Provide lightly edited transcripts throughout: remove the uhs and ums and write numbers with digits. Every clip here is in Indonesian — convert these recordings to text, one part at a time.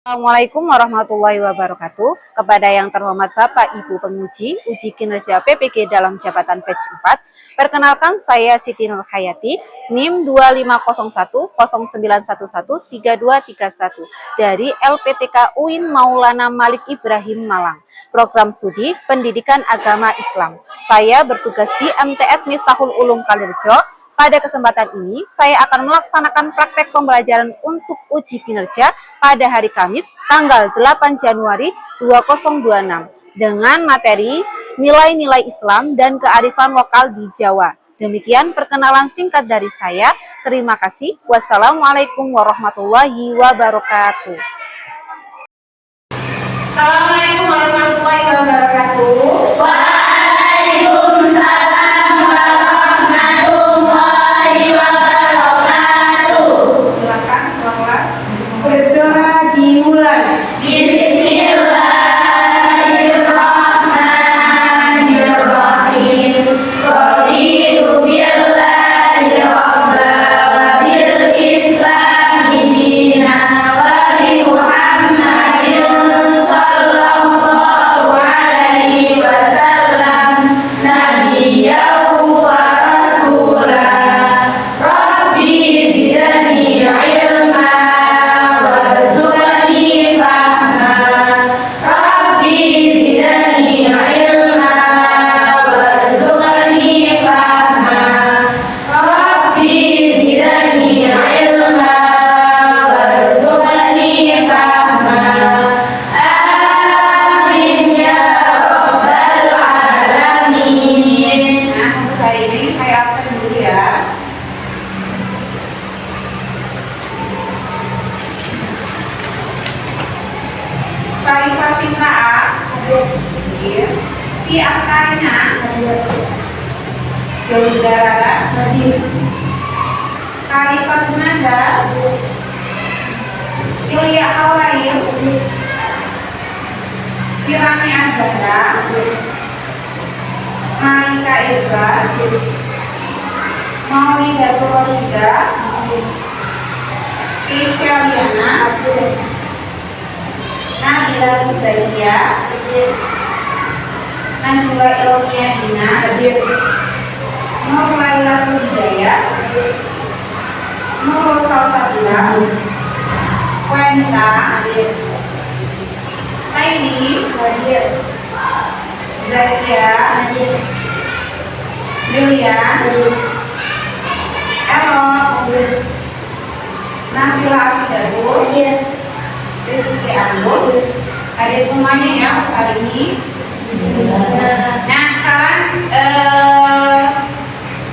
Assalamualaikum warahmatullahi wabarakatuh. Kepada yang terhormat Bapak Ibu penguji uji kinerja PPG dalam jabatan batch 4, perkenalkan saya Siti Nur Hayati, NIM 250109113231 dari LPTK UIN Maulana Malik Ibrahim Malang, Program Studi Pendidikan Agama Islam. Saya bertugas di MTS Miftahul Ulum Kalirejo. Pada kesempatan ini, saya akan melaksanakan praktek pembelajaran untuk uji kinerja pada hari Kamis, tanggal 8 Januari 2026, dengan materi nilai-nilai Islam dan kearifan lokal di Jawa. Demikian perkenalan singkat dari saya. Terima kasih. Wassalamualaikum warahmatullahi wabarakatuh. Assalamualaikum warahmatullahi wabarakatuh. Berdoa dimulai. Bismillahirrahmanirrahim. Raditu billahi rabba wa bil islami dinan wa bi Muhammadin sallallahu alaihi wasallam nabiyyan wa rasulah. Rabbi zidni ilma warzuqni fahma. Rabbi zidni ilma warzuqni fahma. Rabbi zidni ilma warzuqni fahma. Amin ya rabbal alamin. Nah, untuk hari ini saya absen dulu ya. Parisa Sinta hadir. Di antaranya Jodara hadir. Karifat Nada, Yulia Awail, Irani Azhara, Marika Irga, Maulidatul Roshida, Keisha Liana, Nabila Husaiya, Najwa Ilmiah Dina, Nur Lailatul Hidayah, Nurul Salsabila, Wanita, Saini, Zakia, Julian, Elo, Nabila Afidatul, Rizky Anggur. Ada semuanya ya hari ini. Nah, sekarang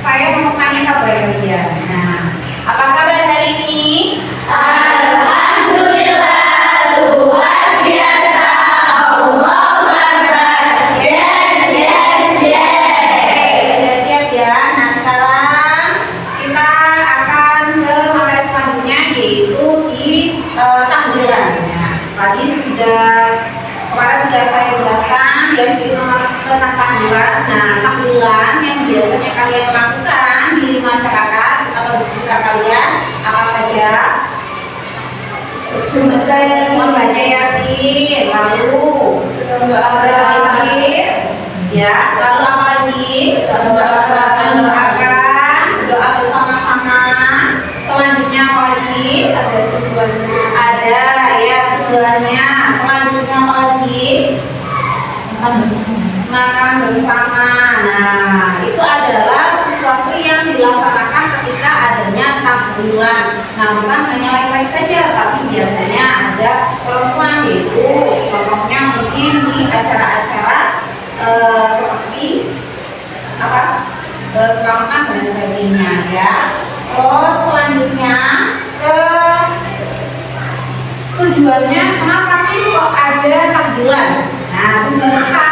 saya mau tanya kabar kalian. Nah, apa kabar hari ini? Alhamdulillah, luar biasa. Allahu Akbar. Yes. Sudah siap ya. Nah, sekarang kita akan ke materi selanjutnya, yaitu di tahlilan. Tadi kemarin sudah saya jelaskan ya tentang tahlilan. Nah, tahlilan yang biasanya kalian lakukan di masyarakat atau di sekitar kalian apa saja? Membaca Yasin, lalu berzikir, ya, lalu apa lagi? Mendoakan, doa bersama-sama. Selanjutnya apa lagi? Ada ya sebenarnya. Selanjutnya apa lagi? Makan bersama. Nah, itu adalah sesuatu yang dilaksanakan ketika adanya tahlilan. Nah, bukan hanya laki-laki saja, tapi biasanya ada perempuan, yaitu contohnya mungkin di acara-acara seperti apa? Selamatan dan sebagainya ya. Terus selanjutnya tujuannya kenapa sih kok ada tahlilan? Nah, tujuan apa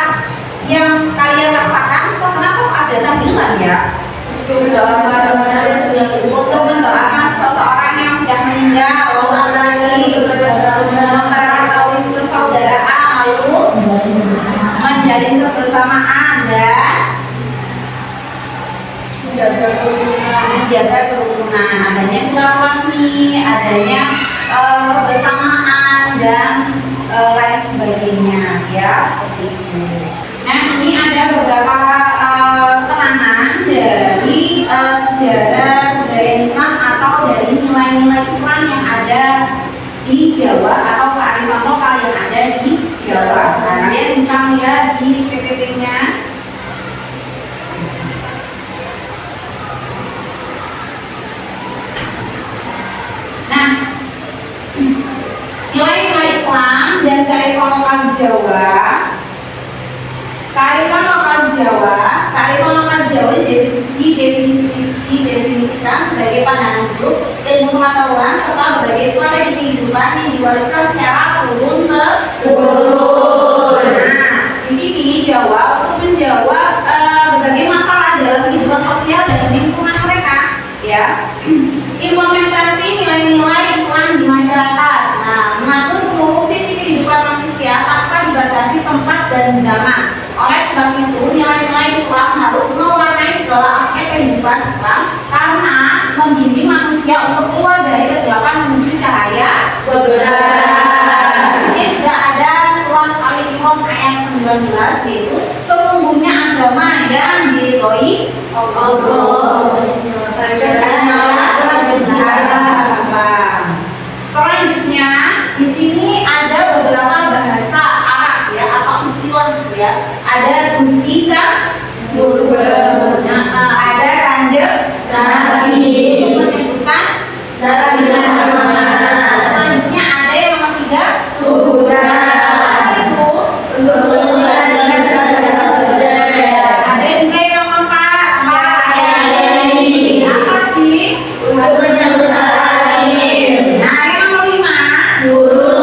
yang kalian rasakan? Kok kenapa kok ada tahlilan ya? Untuk mendoakan seseorang yang sudah meninggal, lalu mempererat persaudaraan, lalu menjalin kebersamaan dan menjaga kerukunan, adanya silaturahmi, adanya kebersamaan dan sebagainya ya, seperti itu. Nah, ini ada beberapa keterangan dari sejarah budaya Islam atau dari nilai-nilai Islam yang ada di Jawa atau kearifan lokal yang ada di Jawa. Nah, kalian bisa lihat di PPT-nya. Nah, nilai-nilai Islam dan kearifan lokal Jawa. Kearifan lokal Jawa didefinisikan sebagai pandangan hidup, ilmu pengetahuan serta berbagai strategi kehidupan yang diwariskan secara turun temurun. Nah, di sini Jawa untuk menjawab berbagai masalah dalam kehidupan sosial dan lingkungan mereka, ya. Implementasi nilai-nilai Islam di masyarakat. Nah, mengatur seluruh sisi kehidupan manusia tanpa dibatasi tempat dan zaman. Oleh sebab itu, nilai-nilai Islam harus mewarnai segala aspek kehidupan Islam karena membimbing manusia untuk keluar dari kegelapan menuju cahaya kebenaran. Ini sudah ada surat Al-Imran ayat 19, yaitu sesungguhnya agama yang diridhoi Allah. Selanjutnya, di sini ada beberapa bahasa Arab ya atau istilah ya. Ada gustika, ada kanjeng Nabi, menyebutkan Nabi Muhammad. Selanjutnya ada yang ketiga sunnah, itu untuk ada juga yang keempat apa sih? Untuk menyebut alim. Nah, yang nomor 5 guru.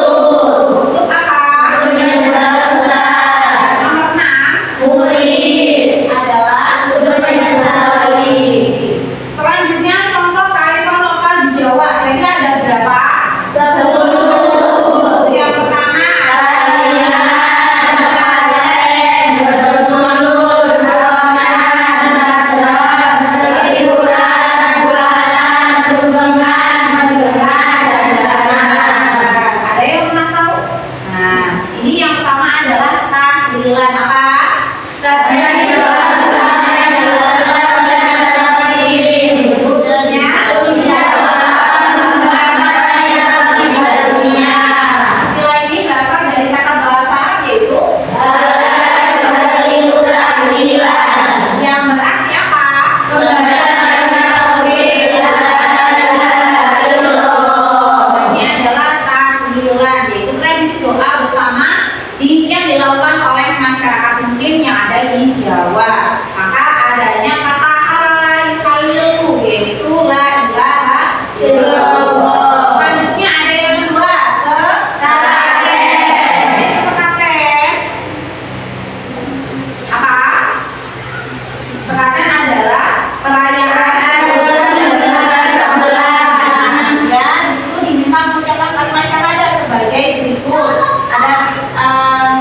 Untuk apa? Untuk menyebut ustaz. Nomor 6 murid adalah untuk menyebut santri. Selanjutnya contoh kearifan lokal di Jawa. Kira-kira ada berapa? 10. Yang pertama ada yang pernah tahu? Nah, ini yang pertama adalah tahlilan apa? Istilah ini berasal dari kata bahasa Arab yaitu yang berarti apa? Ini adalah tahlilan, yaitu tradisi doa bersama yang dilakukan oleh masyarakat Muslim yang ada di Jawa. Maka adanya kata halala yuhalilu, yaitu la ilaha illallah. Selanjutnya ada yang kedua, sekaten. Sekaten apa? Sekaten adalah perayaan ya, itu diminta mengucapkan kalimat syahadat sebagai berikut. Ada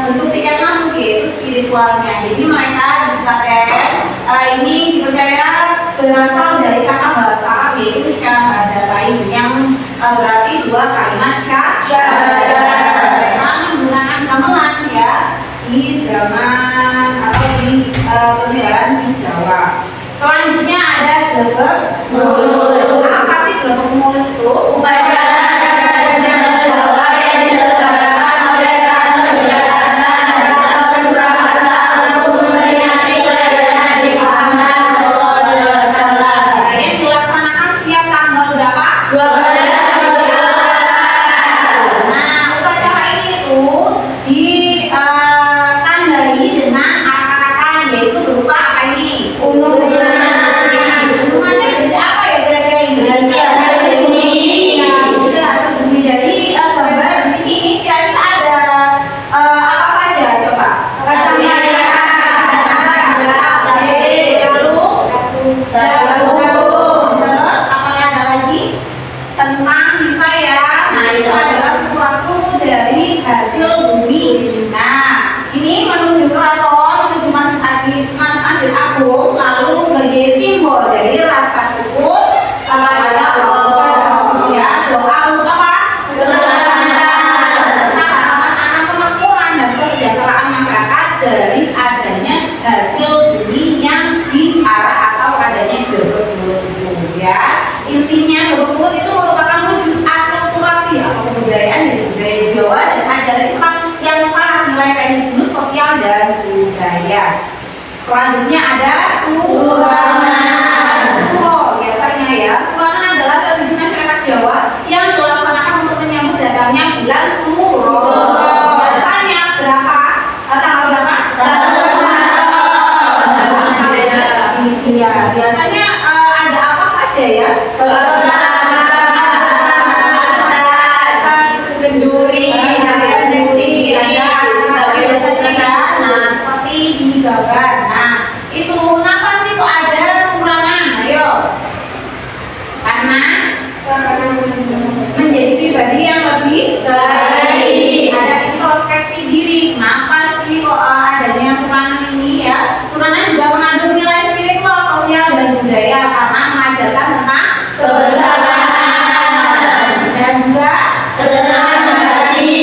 bentuk tiket masuk yaitu spiritualnya. Jadi mereka di Sekaten ini dipercaya berasal dari kata bahasa Arab yaitu syahadatain yang berarti dua kalimat syahadat. Memang menggunakan gamelan ya di zaman atau di penyebaran di Jawa. Selanjutnya ada grebek mulut. Apa sih grebek mulut itu? Yang dilaksanakan setiap tanggal berapa? Nah, Selanjutnya ada suraman. Suro biasanya ya. Suraman adalah tradisi masyarakat Jawa yang dilaksanakan untuk menyambut datangnya bulan Suro. Biasanya berapa? Tanggal berapa? Iya, biasanya ada apa saja ya? Kenduri, seperti di gambar. Nah, itu kenapa sih kok ada suraman? Ayo. Karena menjadi pribadi yang lebih baik. Ada introspeksi diri. Kenapa sih kok adanya suraman ini ya? Suraman juga mengandung nilai spiritual, sosial, dan budaya karena mengajarkan tentang kebersamaan dan juga ketenangan hati.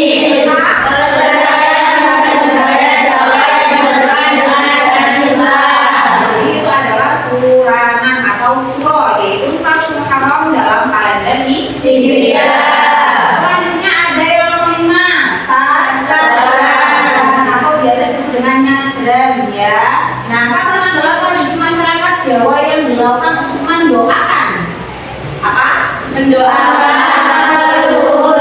Itu adalah suraman atau suro, yaitu satu Muharram dalam kalender Hijriah. Selanjutnya ada yang kelima, sakaran atau biasa disebut dengan nyadran ya. Nah, sakaran adalah tradisi masyarakat Jawa yang dilakukan untuk mendoakan apa? Mendoakan leluhur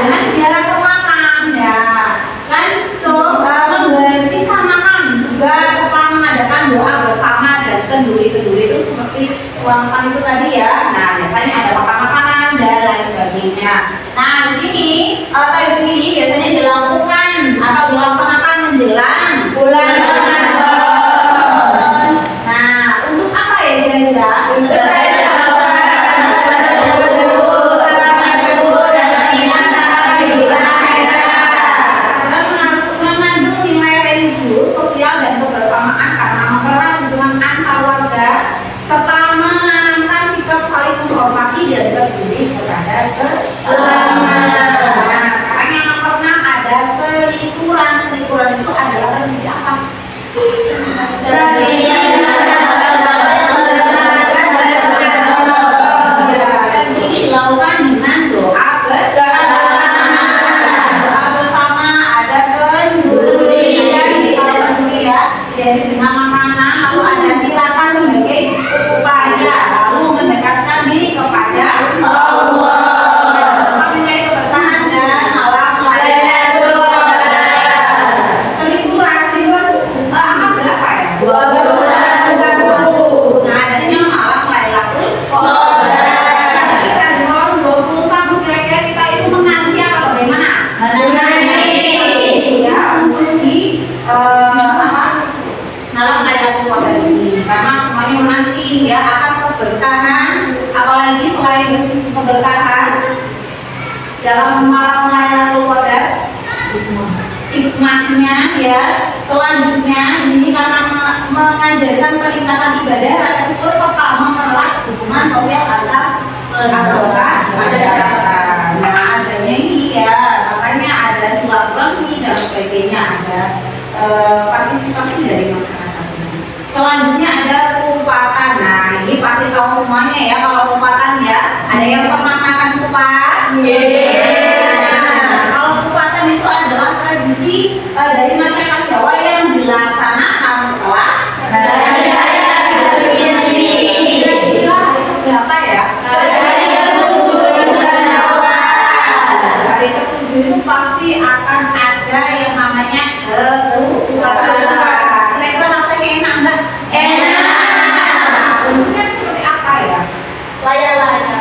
dengan ziarah ke makam ya. Kan membersihkan makam juga setelah mengadakan doa bersama dan kenduri-kenduri itu seperti selamatan itu tadi ya. Nah, biasanya ada makan-makanan dan lain sebagainya. Nah, di sini tradisi ini biasanya dilakukan atau dilaksanakan menjelang bulan Ramadan. Nah, untuk apa ya kira-kira? Mengandung nilai religius, sosial, dan kebersamaan karena mempererat hubungan antar warga serta menanamkan sikap saling menghormati dan peduli kepada sesama. Nah, sekarang yang nomor 6 ada selituran. Selituran itu adalah tradisi apa? Tradisi ini dilakukan dengan doa bersama, ada kenduri ya, dengan makanan, lalu ada tirakan sebagai upaya lalu mendekatkan diri kepada Allah, mencari keberkahan dan malam Lailatul Qadar. Selituran angka berapa ya? 21. Nah, adanya malam Lailatul Qadar. Kita di malam 21 kira-kira kita itu menanti apa bagaimana? Menanti ya untuk di malam Lailatul Qadar ini, karena semuanya menanti ya akan keberkahan, apalagi selain keberkahan dalam malam Lailatul Qadar, hikmahnya ya. Selanjutnya di sini karena mengajarkan peningkatan ibadah, rasa syukur serta mempererat hubungan sosial antar anggota masyarakat. Nah, adanya ini ya, makanya ada silaturahmi dan sebagainya, ada partisipasi dari masyarakat. Selanjutnya ada kupatan. Nah, ini pasti tahu semuanya ya kalau kupatan ya. Ada yang pernah makan kupat? Nah, kalau kupatan itu adalah tradisi dari masyarakat Jawa yang dilaksanakan setelah hari raya Idul Fitri. Kira-kira hari keberapa ya? Hari ke-7 bulan Awal. Hari ke-7 itu pasti akan ada yang namanya kupatan. Kira-kira rasanya enak enggak? Enak. Bentuknya seperti apa ya?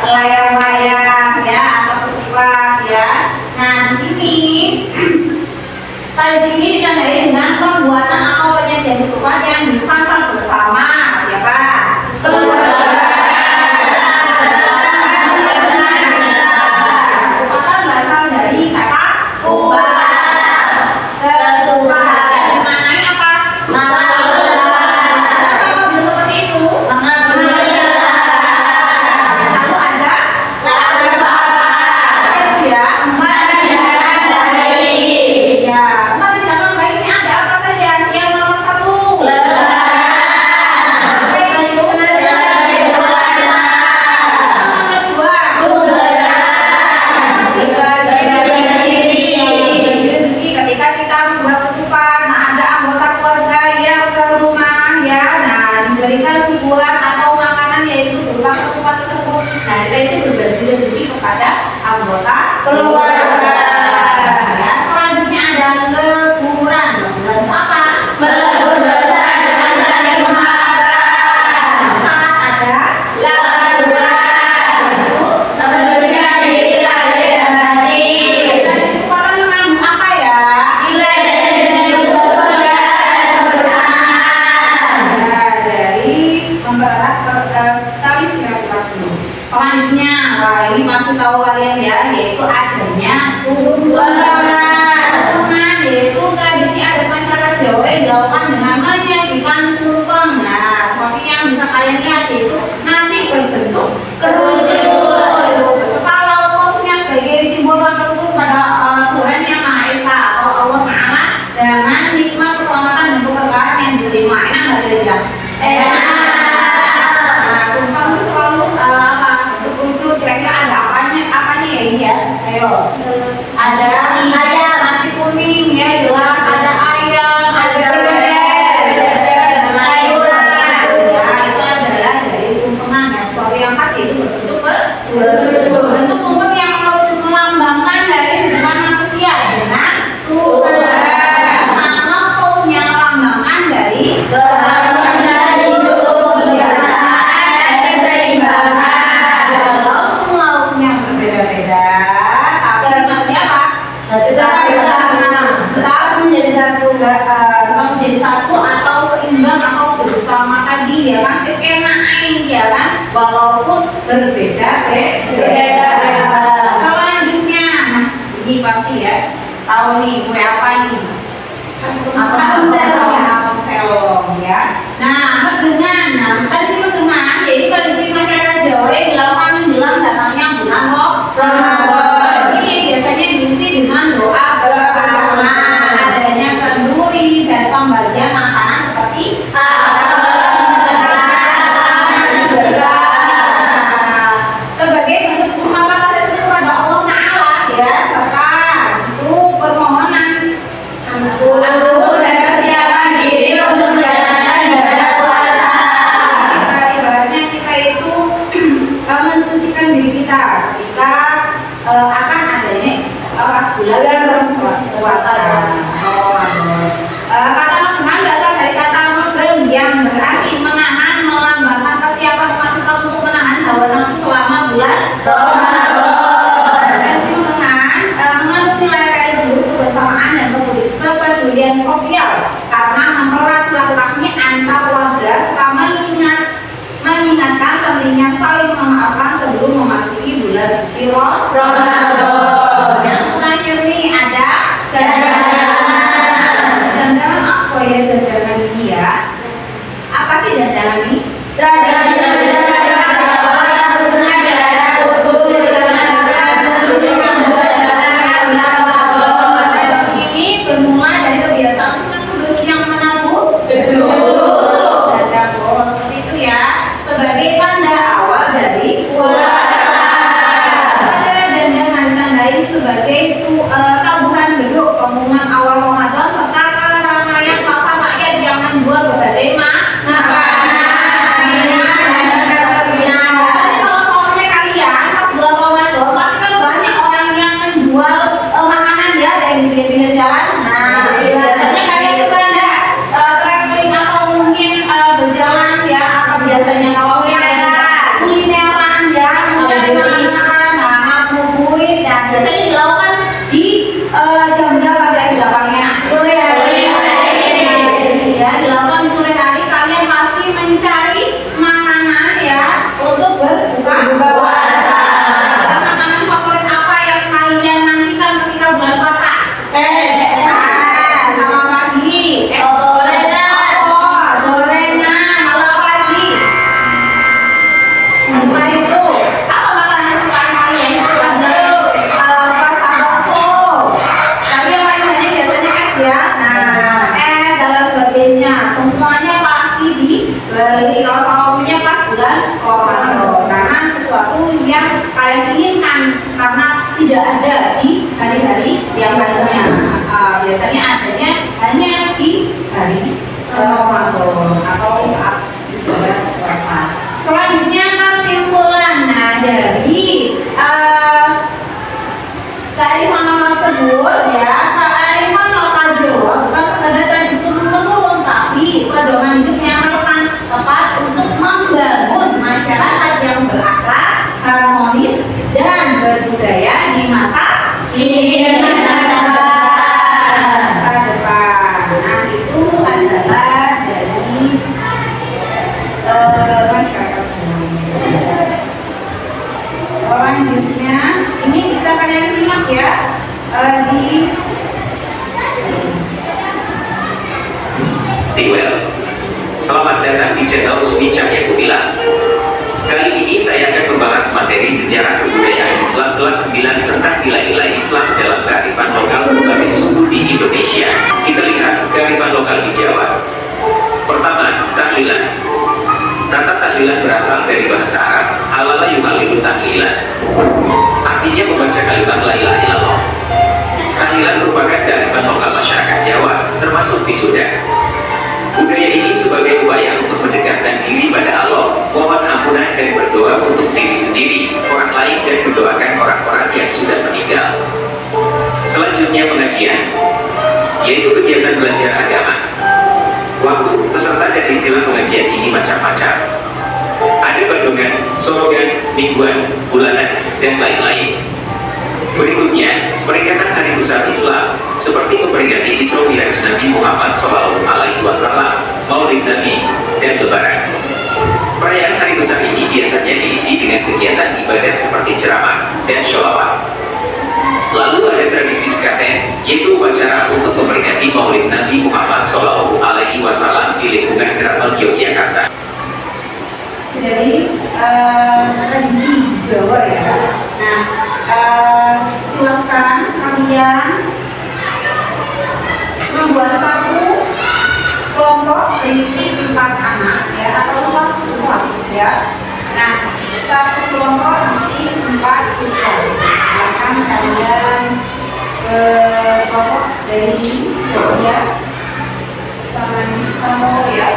Layar-layar ya, atau kupat ya. Nah, di sini tradisi ini ditandai dengan pembuatan atau penyajian kupat yang disantap bersama anggota keluarga. Ya, selanjutnya ada leburan. Leburan itu apa? Melebur dosa dengan saling memaafkan. Ada Leburan itu membersihkan diri lahir dan batin. dan itu orang mengandung apa ya? Nilai dan nilai sosial dan kebersamaan. Ya, dari mempererat tali silaturahmi. Selanjutnya, wah ini masih tahu kalian ya, yaitu adanya tumpeng, yaitu tradisi adat masyarakat Jawa yang dilakukan dengan menyajikan tumpeng. Nah, seperti yang bisa kalian lihat yaitu nasi berbentuk Kerucut. beserta lauk pauknya sebagai simbol rasa syukur pada Tuhan yang Maha Esa atau Allah Taala dengan nikmat keselamatan dan keberkahan yang diterima. Enak nggak kira-kira? Nah, tumpeng itu selalu apa? Bentuk kerucut. Kira-kira ada apanya ya ini ya? Ayo. Ada nasi kuning ya jelas, ada ayam, ada sayuran. Ya, itu adalah dari tumpengan ya. Sesuatu yang khas itu berbentuk bentuk tumpeng yang melambangkan dari hubungan manusia dengan Tuhan. Kalau yang melambangkan dari Keharmonisan hidup, kebersamaan, dan keseimbangan. walaupun lauknya berbeda-beda, tapi masih apa? Tetap bersama. Tetap menjadi satu, tetap menjadi satu atau seimbang atau bersama tadi ya kan, sekena ain ya kan, walaupun berbeda-beda. Selanjutnya, nah ini pasti ya tahu nih kue apa nih? Apem selong ya. Nah, medengan. Nah, tadi medengan jadi tradisi masyarakat Jawa yang dilakukan menjelang datangnya bulan Ramadan. Ini biasanya diisi dengan doa bersama, adanya kenduri dan pembagian makanan seperti sebagai bentuk ungkapan rasa syukur kepada Allah Taala ya, serta itu permohonan Untuk dan persiapan diri untuk menjalankan ibadah puasa. ibaratnya kita itu mensucikan diri kita ketika akan adanya bulan puasa Ramadan. Kata medengan berasal dari kata megel yang berarti menahan, melambangkan kesiapan umat Islam untuk menahan hawa nafsu selama bulan Ramadan. Tradisi medengan mengandung nilai religius, kebersamaan dan kepedulian sosial karena mempererat silaturahmi antar warga serta mengingatkan pentingnya saling memaafkan sebelum memasuki bulan suci Ramadan. Yang terakhir nih ada dandanan apa ya dandanan ini ya? Apa sih dandanan ini? Tradisi masyarakat khususnya di daerah Kudus Ini bermula dari kebiasaan Sunan Kudus yang menabuh dada bos seperti itu ya, sebagai tanda awal dari puasa. Ada dandanan ditandai sebagai tabuhan beduk pengumuman awal Ramadan serta keramaian pasar rakyat yang menjual berbagai Salah satunya kalian pas bulan Ramadan pasti kan banyak orang yang menjual makanan ya dari pinggir-pinggir jalan. Nah, biasanya kalian suka enggak traveling atau mungkin berjalan ya, apa biasanya kalau kulineran ya, mencari makanan, nah ngabuburit dan biasanya dilakukan di jam berapa guys dilakukannya? Sore hari. Ya, dilakukan di sore hari kalian pasti mencari makanan ya untuk berbuka Puasa. Makanan favorit apa yang kalian nantikan ketika bulan puasa? Sama pagi. Gorengan. Lalu apa lagi? Apa itu? Apa makanan kesukaan kalian? Bakso. Tapi yang paling banyak biasanya es ya. Nah, es dan lain sebagainya. Semuanya pasti dibeli kalau sahurnya pas bulan Ramadan. Karena sesuatu yang kalian inginkan karena tidak ada di hari-hari yang lainnya. Biasanya adanya hanya di hari Ramadan atau saat bulan puasa. Selanjutnya kesimpulan. Nah, dari Ini masa depan. Nah, itu adalah dari masyarakat. Selanjutnya, ini bisa kalian simak ya di Stiwell. Selamat datang di channel Usni Cahya Kubilang. Kali ini saya akan membahas materi sejarah kebudayaan Islam kelas 9 tentang nilai-nilai Islam dalam kearifan lokal berbagai suku di Indonesia. Kita lihat kearifan lokal di Jawa. Pertama, tahlilan. Kata tahlilan berasal dari bahasa Arab halala yuhalilu tahlilan. Artinya membaca kalimat la ilaha illallah. Tahlilan merupakan kearifan lokal masyarakat Jawa, termasuk wisuda. Budaya ini sebagai upaya untuk mendekatkan diri pada Allah, mohon ampunan dan berdoa untuk diri sendiri, orang lain dan mendoakan orang-orang yang sudah meninggal. Selanjutnya pengajian, yaitu kegiatan belajar agama. Waktu, peserta dan istilah pengajian ini macam-macam. Ada bandungan, sorogan, mingguan, bulanan, dan lain-lain. Berikutnya, peringatan hari besar Islam, seperti memperingati Isra Mi'raj Nabi Muhammad SAW, Maulid Nabi, dan Lebaran. Perayaan hari besar ini biasanya diisi dengan kegiatan ibadah seperti ceramah dan sholawat. Lalu ada tradisi sekaten, yaitu upacara untuk memperingati Maulid Nabi Muhammad SAW di lingkungan Keraton Yogyakarta. Jadi tradisi Jawa ya. Nah, silakan kalian membuat satu kelompok berisi 4 anak ya, atau 4 siswa ya. Nah, satu kelompok berisi 4 siswa. Silakan kalian kelompok dari ya, sama kamu ya.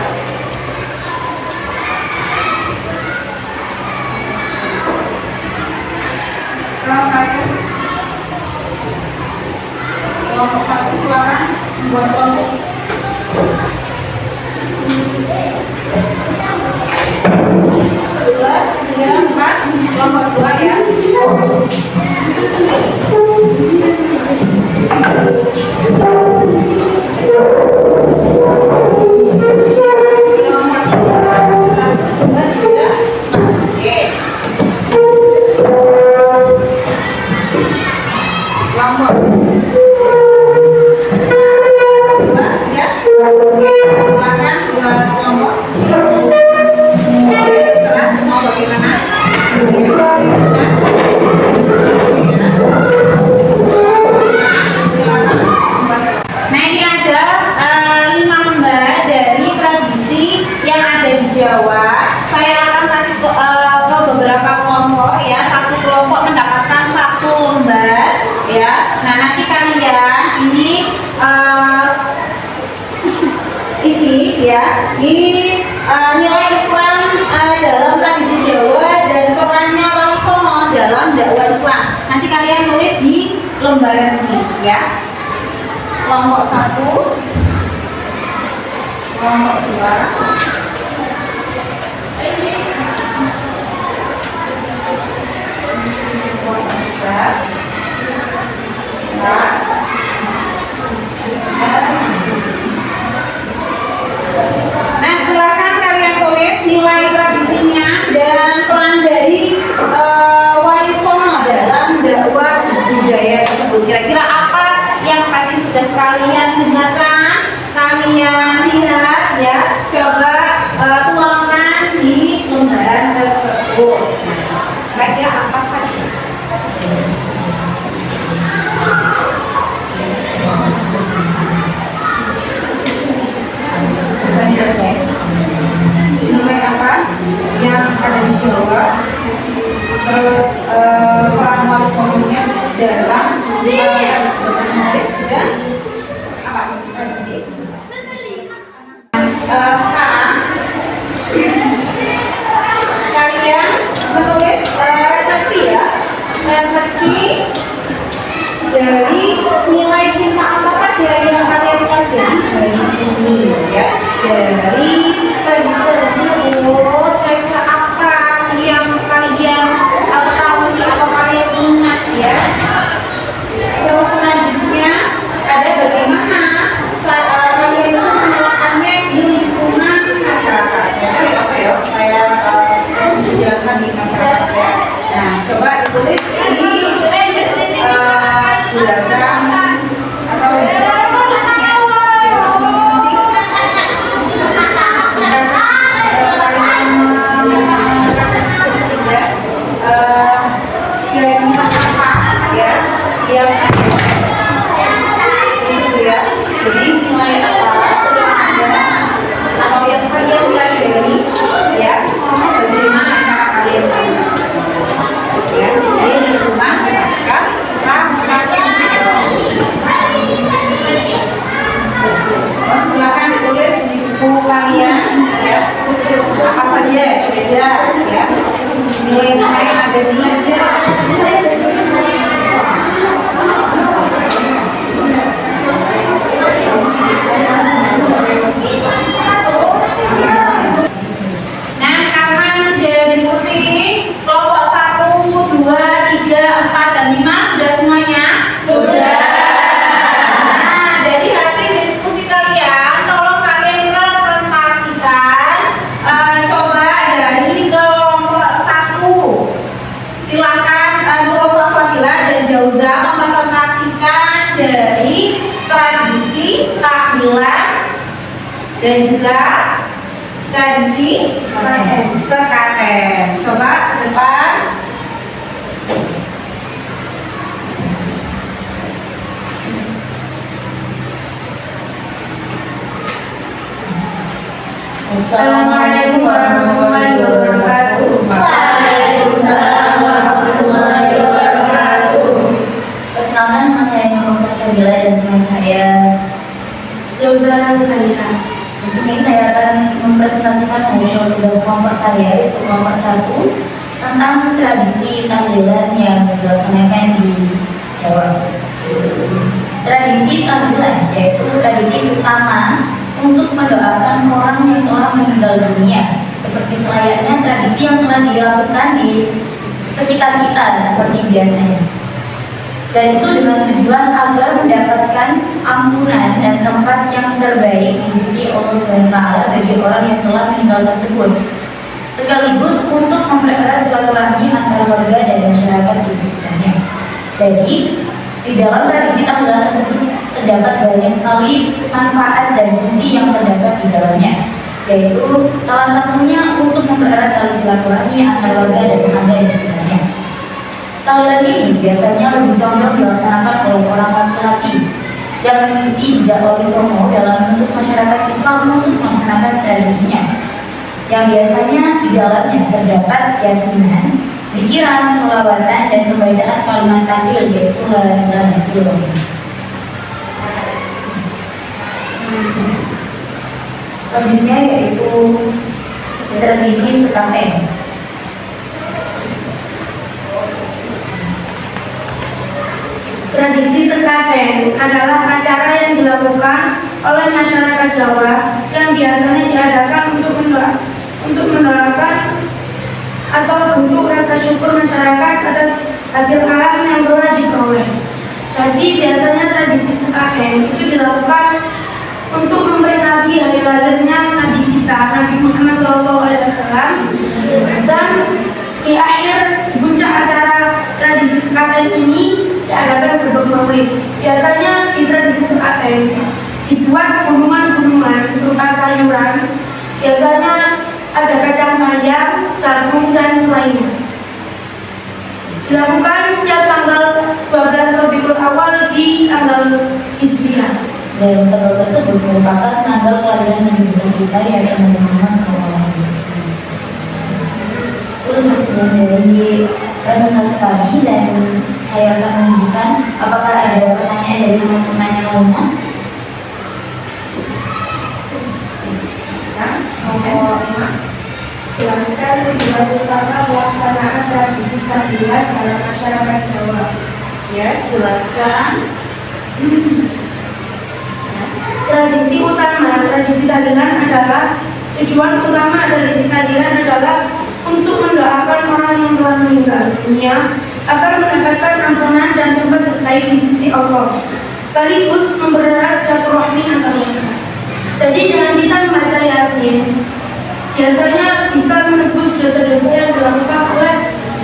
Kelompok satu silakan membuat kelompok. Dua, tiga, 4, kelompok 2 ya. Ini nilai Islam dalam tradisi Jawa dan perannya Wali Songo dalam dakwah Islam. Nanti kalian tulis di lembaran sini ya. Kelompok 1, kelompok 2, nah, silakan kalian tulis nilai tradisinya dan peran dari Wali Songo dalam dakwah budaya tersebut. Kira-kira apa yang tadi sudah kalian dengarkan, kalian lihat ya, coba tuangkan di lembaran tersebut. Kira-kira apa saja? Nilai apa yang ada di Jawa, terus peran Wali Songonya dalam dan apa tradisi. Sekarang kalian menulis refleksi ya, refleksi dari nilai cinta apa saja yang kalian pelajari dari ini ya, dari tradisi tersebut. Kira-kira apa yang kalian ketahui atau kalian ingat ya? belakang atau di atas masing-masing yang apa ya yang itu ya, jadi nilai apa atau yang kalian pelajari ya, bagaimana cara kalian ya, jadi di rumah silakan ditulis di buku kalian ya, apa saja beda ya, nilai-nilai yang ada di Nah, karena sudah diskusi kelompok 1, 2, 3, 4, dan 5 sudah semuanya? Sudah. Nah, dari hasil diskusi kalian, tolong kalian presentasikan coba dari kelompok 1. Silakan Nurul Safila dan Jauza mempresentasikan dari tradisi tahlilan dan juga tradisi sekaten. Coba ke depan. Assalamualaikum warahmatullahi wabarakatuh. Waalaikumsalam warahmatullahi wabarakatuh. Perkenalkan, nama saya Nurul Safila dan teman saya Jauza Zalika. Di sini saya akan mempresentasikan hasil tugas kelompok saya, yaitu kelompok 1, tentang tradisi tahlilan yang dilaksanakan di Jawa. Tradisi tahlilan yaitu tradisi utama untuk mendoakan orang yang telah meninggal dunia, seperti selayaknya tradisi yang telah dilakukan di sekitar kita seperti biasanya. Dan itu dengan tujuan agar mendapatkan ampunan dan tempat yang terbaik di sisi Allah SWT bagi orang yang telah meninggal tersebut, sekaligus untuk mempererat silaturahmi antara warga dan masyarakat di sekitarnya. Jadi di dalam tradisi tahlilan tersebut terdapat banyak sekali manfaat dan fungsi yang terdapat di dalamnya, yaitu salah satunya untuk mempererat tali silaturahmi antara warga dan tetangga di sekitarnya. Tahlilan ini biasanya lebih condong dilaksanakan oleh orang laki-laki yang tidak oleh Romo dalam bentuk masyarakat Islam untuk melaksanakan tradisinya, yang biasanya di dalamnya terdapat yasinan, pikiran, sholawatan, dan pembacaan kalimat tahlil, yaitu la ilaha illallah. Selanjutnya yaitu tradisi sekaten. Tradisi sekaten adalah acara yang dilakukan oleh masyarakat Jawa yang biasanya diadakan untuk mendoakan atau bentuk rasa syukur masyarakat atas hasil alam yang telah diperoleh. Jadi biasanya tradisi sekaten itu dilakukan untuk memperingati hari lahirnya Nabi kita, Nabi Muhammad SAW, dan di akhir puncak acara tradisi sekaten ini diadakan berbagi maulid. Biasanya di tradisi sekaten dibuat gunungan-gunungan berupa sayuran. Biasanya ada kacang panjang, jagung, dan selainnya. Dilakukan setiap tanggal 12 Rabiul Awal di tanggal Hijriah. Dan tanggal tersebut merupakan tanggal kelahiran Nabi besar kita, yaitu Nabi Muhammad SAW. Itu sekian dari presentasi kami, dan saya akan menunjukkan apakah ada pertanyaan dari teman-teman yang lainnya. Jelaskan tujuan utama pelaksanaan tradisi tahlilan dalam masyarakat Jawa. Ya, jelaskan. Tradisi tahlilan adalah tujuan utama tradisi tahlilan adalah untuk mendoakan orang yang telah meninggal dunia agar mendapatkan ampunan dan tempat terbaik di sisi Allah, sekaligus mempererat silaturahmi antar mereka. Jadi dengan kita membaca Yasin, biasanya bisa menebus dosa-dosa yang dilakukan oleh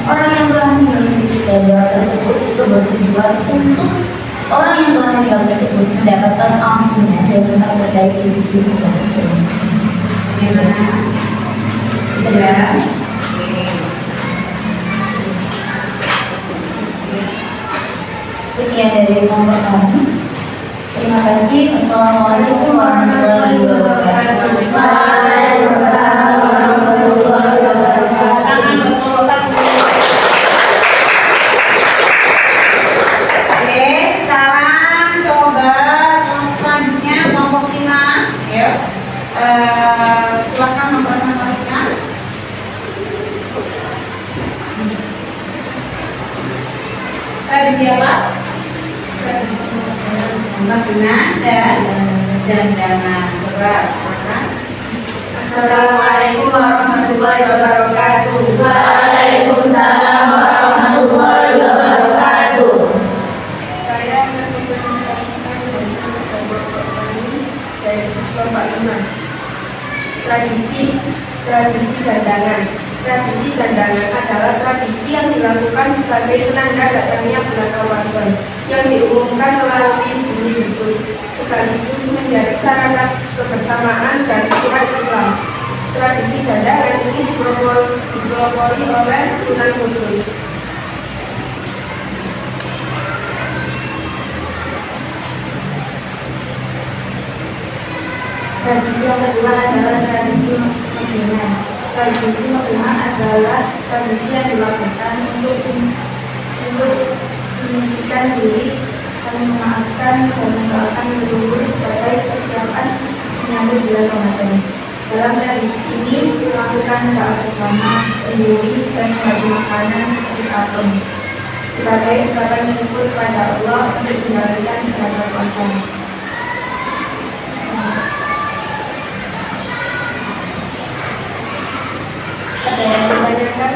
orang yang telah meninggal dunia. Dan doa tersebut itu bertujuan untuk orang yang telah meninggal tersebut mendapatkan ampunan dan tempat terbaik di sisi Allah Subhanahu. Sudah. Sekian dari kelompok kami. Terima kasih. Assalamualaikum warahmatullahi wabarakatuh. Waalaikumsalam warahmatullahi wabarakatuh. Oke, sekarang coba selanjutnya kelompok 5. Ayo, silakan mempresentasikan. Tradisi apa? Pembangunan dan dandanan. Coba silakan. Assalamualaikum warahmatullahi wabarakatuh. Waalaikumsalam warahmatullahi wabarakatuh. Saya akan mempresentasikan dari kelompok 5. Tradisi dandanan. Tradisi dandanan adalah tradisi yang dilakukan sebagai penanda datangnya bulan Ramadan yang diumumkan melalui bunyi debut, sekaligus menjadi sarana kebersamaan dan umat Islam. Tradisi dandanan ini dipelopori oleh Sunan Kudus. Tradisi yang kedua adalah tradisi Mekhinan. Tradisi Mekhinan adalah tradisi yang dilakukan untuk menyucikan diri, saling memaafkan dan mendoakan leluhur sebagai persiapan menyambut bulan Ramadan. Dalam tradisi ini dilakukan doa bersama, menyuri dan membagi makanan seperti apem sebagai ungkapan syukur kepada Allah untuk menjalankan ibadah puasa. Ada yang ditanyakan?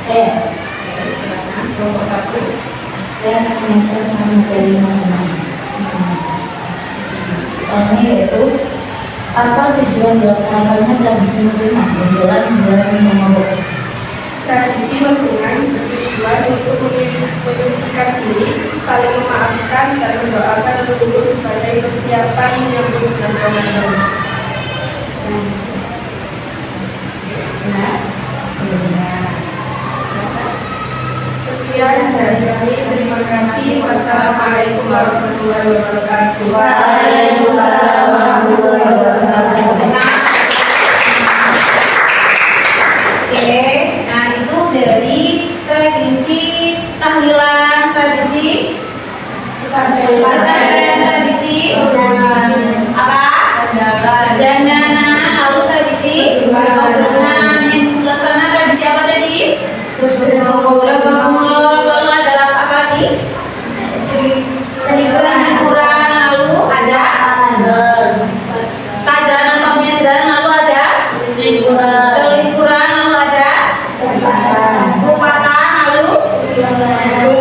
Saya Kelompok 1. saya akan menyampaikan materi soalnya yaitu apa tujuan dilaksanakannya tradisi Mekhinan menjelang bulan Ramadan. Tradisi Mekhinan bertujuan untuk menyucikan diri, saling memaafkan dan mendoakan leluhur sebagai persiapan menyambut bulan Ramadan. Benar? Benar. Sekian dari kami. Terima kasih. Wassalamualaikum warahmatullahi wabarakatuh. Waalaikumsalam warahmatullahi wabarakatuh. Oke, nah itu dari tradisi tahlilan, tradisi apa? Dandanan, lalu tradisi pembangunan. Yang di sebelah sana tradisi apa tadi? Lalu ada apa lagi? Selingkuran, lalu ada sajaran atau penyandaran, lalu ada selingkuran, lalu ada kupatan, lalu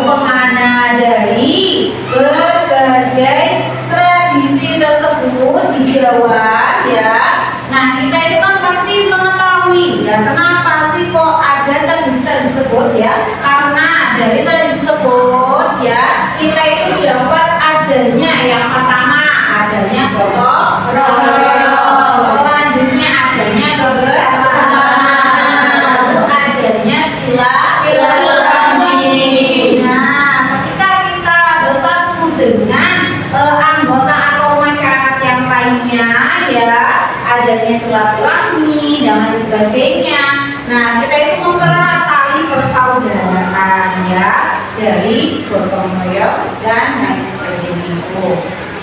pemana. Dari berbagai tradisi tersebut di Jawa ya. Nah, kita itu kan pasti mengetahui ya kenapa sih kok ada tradisi tersebut ya. Karena dari tradisi tersebut ya kita itu dapat adanya yang pertama adanya gotong royong, selanjutnya adanya kebersamaan, lalu adanya silaturahmi. Nah, ketika kita bersatu dengan anggota atau masyarakat yang lainnya ya adanya silaturahmi dan lain sebagainya. Nah, kita itu mempererat tali persaudaraan ya dari gotong royong dan lain sebagainya itu.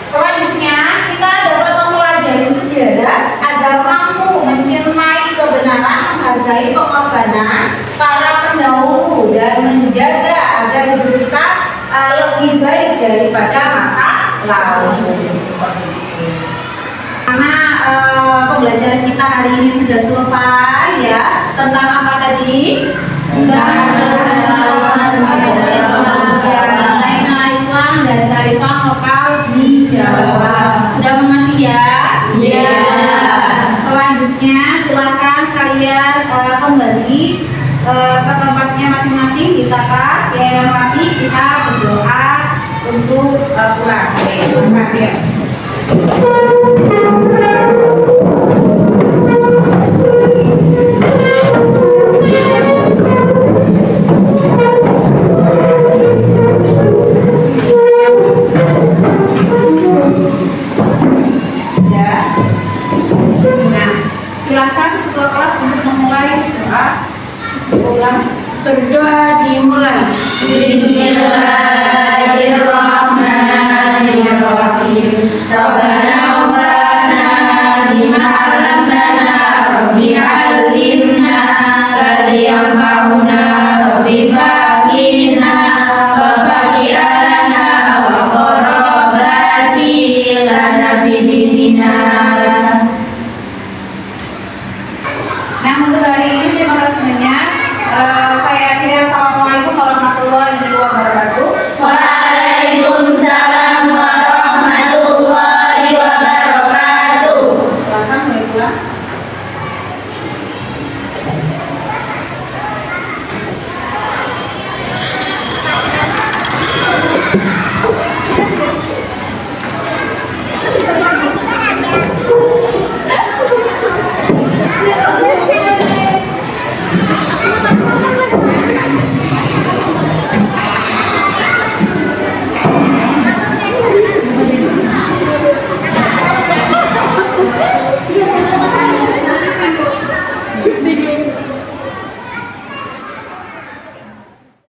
Selanjutnya kita dapat mempelajari sejarah agar mampu mencintai kebenaran, menghargai pengorbanan para pendahulu dan menjaga agar hidup kita lebih baik daripada masa lalu. Seperti itu. Karena pembelajaran kita hari ini sudah selesai ya tentang apa tadi? Nilai Islam dan kearifan lokal di Jawa. Sudah mengerti ya? Iya. Selanjutnya silakan kalian kembali ke tempatnya masing-masing. Kita yang rapi, kita berdoa untuk pulang. Oke, terima kasih ya.